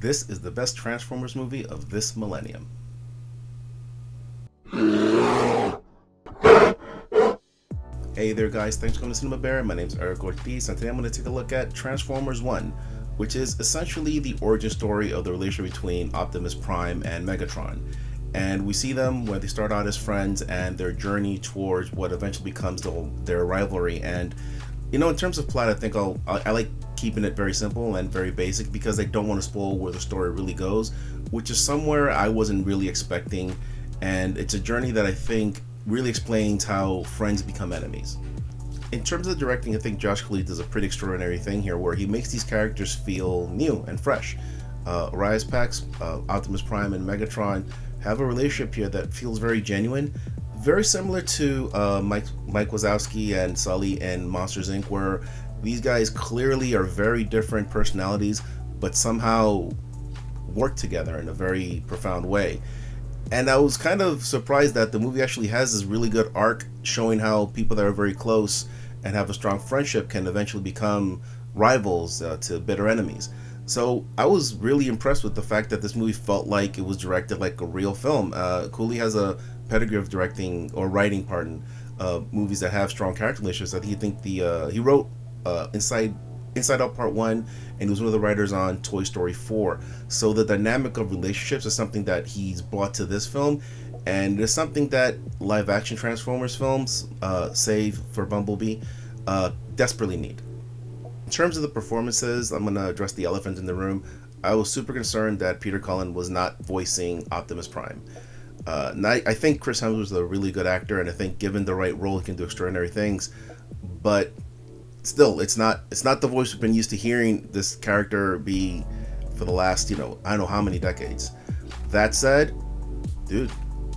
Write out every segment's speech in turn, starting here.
This is the best Transformers movie of this millennium. Hey there guys, thanks for coming to Cinema Barrer. My name is Eric Ortiz, and today I'm going to take a look at Transformers 1, which is essentially the origin story of the relationship between Optimus Prime and Megatron. And we see them when they start out as friends and their journey towards what eventually becomes their rivalry. And you know, in terms of plot, I think I like keeping it very simple and very basic because I don't want to spoil where the story really goes, which is somewhere I wasn't really expecting. And it's a journey that I think really explains how friends become enemies. In terms of directing, I think Josh Cooley does a pretty extraordinary thing here where he makes these characters feel new and fresh. Rise Pax, Optimus Prime and Megatron have a relationship here that feels very genuine, very similar to Mike Wazowski and Sully in Monsters Inc., where these guys clearly are very different personalities but somehow work together in a very profound way. And I was kind of surprised that the movie actually has this really good arc showing how people that are very close and have a strong friendship can eventually become rivals to bitter enemies. So I was really impressed with the fact that this movie felt like it was directed like a real film. Cooley has a pedigree of directing or writing, movies that have strong character relationships. I think he wrote Inside Out Part 1, and he was one of the writers on Toy Story 4. So the dynamic of relationships is something that he's brought to this film, and it's something that live action Transformers films, save for Bumblebee, desperately need. In terms of the performances, I'm going to address the elephant in the room. I was super concerned that Peter Cullen was not voicing Optimus Prime. I think Chris Hemsworth is a really good actor, and I think given the right role, he can do extraordinary things. But still, it's not the voice we've been used to hearing this character be for the last, I don't know how many decades. That said, dude,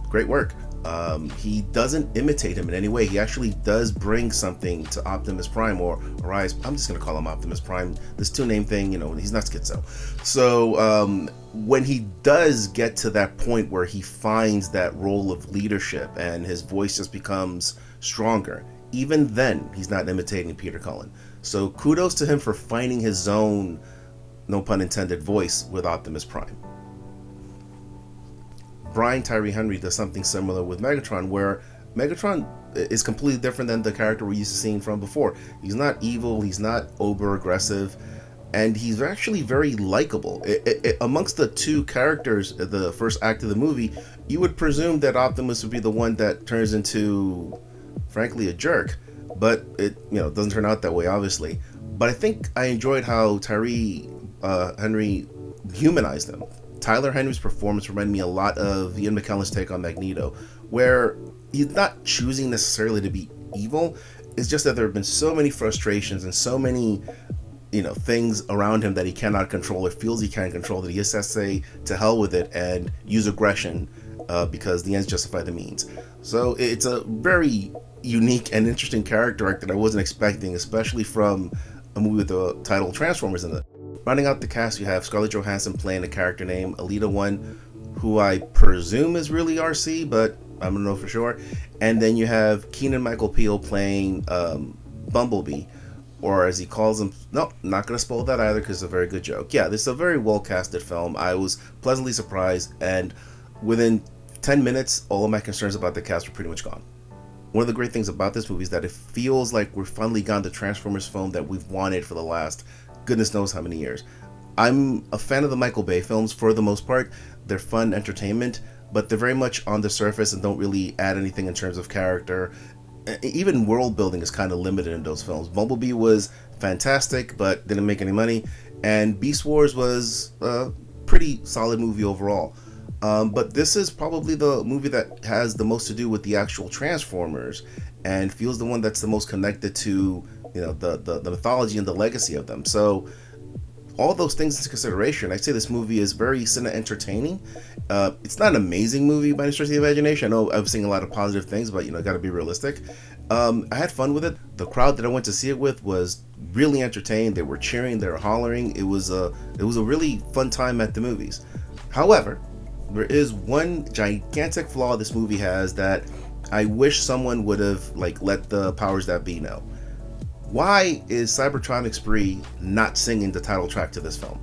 great work. He doesn't imitate him in any way. He actually does bring something to Optimus Prime, or Rise. I'm just going to call him Optimus Prime. This two-name thing, he's not schizo. So when he does get to that point where he finds that role of leadership and his voice just becomes stronger, even then, he's not imitating Peter Cullen. So kudos to him for finding his own, no pun intended, voice with Optimus Prime. Tyree Henry does something similar with Megatron, where Megatron is completely different than the character we're used to seeing from before. He's not evil, he's not over-aggressive, and he's actually very likable. Amongst the two characters in the first act of the movie, you would presume that Optimus would be the one that turns into, frankly, a jerk, but it doesn't turn out that way, obviously. But I think I enjoyed how Tyree Henry humanized him. Tyler Henry's performance reminded me a lot of Ian McKellen's take on Magneto, where he's not choosing necessarily to be evil. It's just that there have been so many frustrations and so many things around him that he cannot control or feels he can't control, that he just has to say to hell with it and use aggression because the ends justify the means. So it's a very unique and interesting character arc that I wasn't expecting, especially from a movie with the title Transformers in it. Rounding out the cast, you have Scarlett Johansson playing a character named Alita 1, who I presume is really RC, but I don't know for sure. And then you have Keegan-Michael Key playing Bumblebee, or as he calls him. No, not going to spoil that either because it's a very good joke. Yeah, this is a very well-casted film. I was pleasantly surprised, and within 10 minutes, all of my concerns about the cast were pretty much gone. One of the great things about this movie is that it feels like we've finally gotten the Transformers film that we've wanted for the last goodness knows how many years. I'm a fan of the Michael Bay films for the most part. They're fun entertainment, but they're very much on the surface and don't really add anything in terms of character. Even world building is kind of limited in those films. Bumblebee was fantastic, but didn't make any money, and Beast Wars was a pretty solid movie overall. But this is probably the movie that has the most to do with the actual Transformers and feels the one that's the most connected to the mythology and the legacy of them. So all those things into consideration, I'd say this movie is very Cinentertaining. It's not an amazing movie by any stretch of the imagination. I know I've seen a lot of positive things, but got to be realistic. I had fun with it. The crowd that I went to see it with was really entertained. They were cheering, they were hollering. It was a really fun time at the movies. However, there is one gigantic flaw this movie has that I wish someone would have let the powers that be know. Why is Cybertron Spree not singing the title track to this film?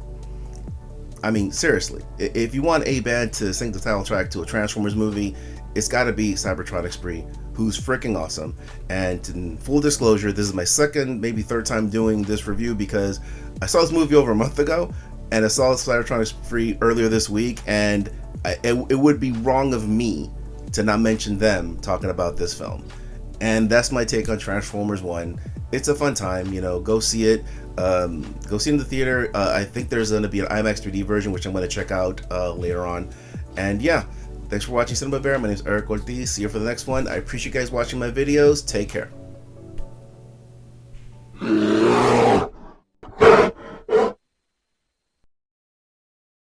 I mean, seriously, if you want a band to sing the title track to a Transformers movie, it's got to be Cybertron Spree, who's freaking awesome. And in full disclosure, this is my second, maybe third time doing this review, because I saw this movie over a month ago, and I saw Cybertron Spree earlier this week, and it would be wrong of me to not mention them talking about this film. And that's my take on Transformers 1. It's a fun time, go see it. Go see it in the theater. I think there's going to be an IMAX 3D version, which I'm going to check out later on. And yeah, thanks for watching Cinema Bear. My name is Eric Ortiz. See you for the next one. I appreciate you guys watching my videos. Take care.